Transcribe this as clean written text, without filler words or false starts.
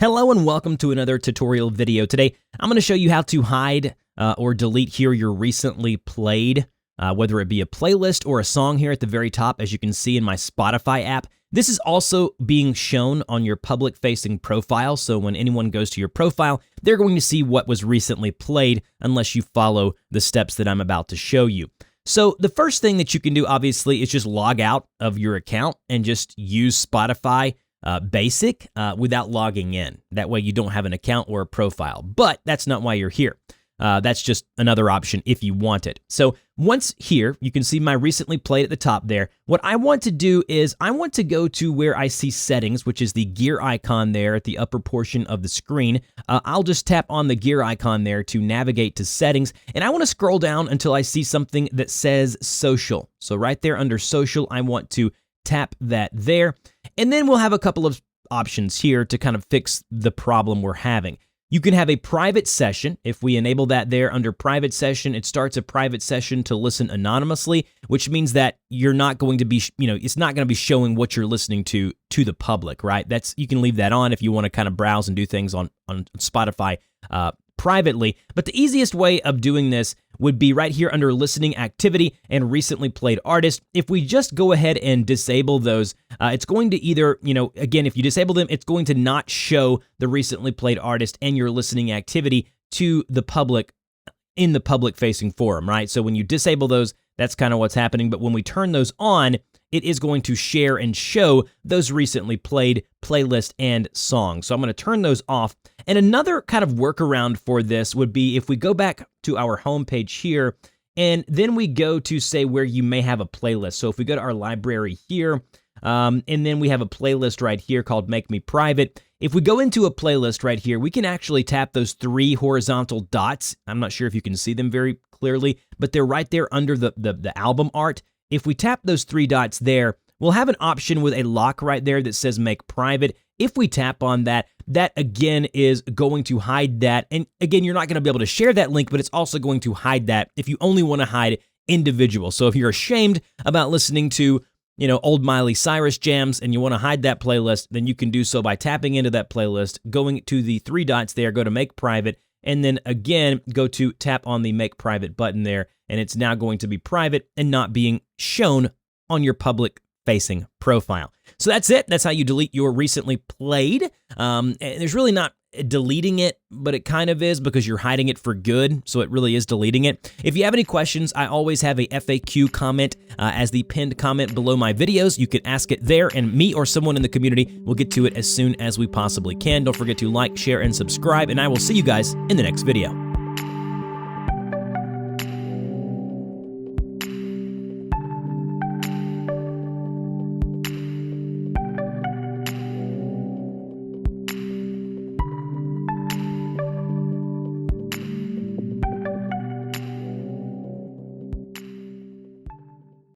Hello and welcome to another tutorial video. Today, I'm going to show you how to hide or delete here your recently played, whether it be a playlist or a song here at the very top, as you can see in my Spotify app. This is also being shown on your public-facing profile, so when anyone goes to your profile, they're going to see what was recently played unless you follow the steps that I'm about to show you. So the first thing that you can do, obviously, is just log out of your account and just use Spotify Basic without logging in. That way you don't have an account or a profile, but that's not why you're here. That's just another option if you want it. So once here, you can see my recently played at the top there. What I want to do is I want to go to where I see settings, which is the gear icon there at the upper portion of the screen. I'll just tap on the gear icon there to navigate to settings, and I want to scroll down until I see something that says social. So right there under social, I want to tap that there, and then we'll have a couple of options here to kind of fix the problem we're having. You can have a private session. If we enable that there under private session, it starts a private session to listen anonymously, which means that you're not going to be, it's not going to be showing what you're listening to the public, right? You can leave that on if you want to kind of browse and do things on Spotify privately. But the easiest way of doing this would be right here under listening activity and recently played artist. If we just go ahead and disable those, it's going to either, again, if you disable them, it's going to not show the recently played artist and your listening activity to the public in the public facing forum, right? So when you disable those, that's kind of what's happening. But when we turn those on, it is going to share and show those recently played playlist and songs. So I'm going to turn those off. And another kind of workaround for this would be if we go back to our homepage here, and then we go to say where you may have a playlist. So if we go to our library here, and then we have a playlist right here called Make Me Private. If we go into a playlist right here, we can actually tap those three horizontal dots. I'm not sure if you can see them very clearly, but they're right there under the album art. If we tap those three dots there, we'll have an option with a lock right there that says Make Private. If we tap on that, that again is going to hide that. And again, you're not going to be able to share that link, but it's also going to hide that if you only want to hide individual. So if you're ashamed about listening to, old Miley Cyrus jams and you want to hide that playlist, then you can do so by tapping into that playlist, going to the three dots there, go to Make Private, and then again, go to tap on the Make Private button there, and it's now going to be private and not being shown on your public-facing profile. So that's it. That's how you delete your recently played. And there's really not deleting it, but it kind of is because you're hiding it for good, so it really is deleting it. If you have any questions, I always have a FAQ comment as the pinned comment below my videos. You can ask it there, and me or someone in the community will get to it as soon as we possibly can. Don't forget to like, share, and subscribe, and I will see you guys in the next video.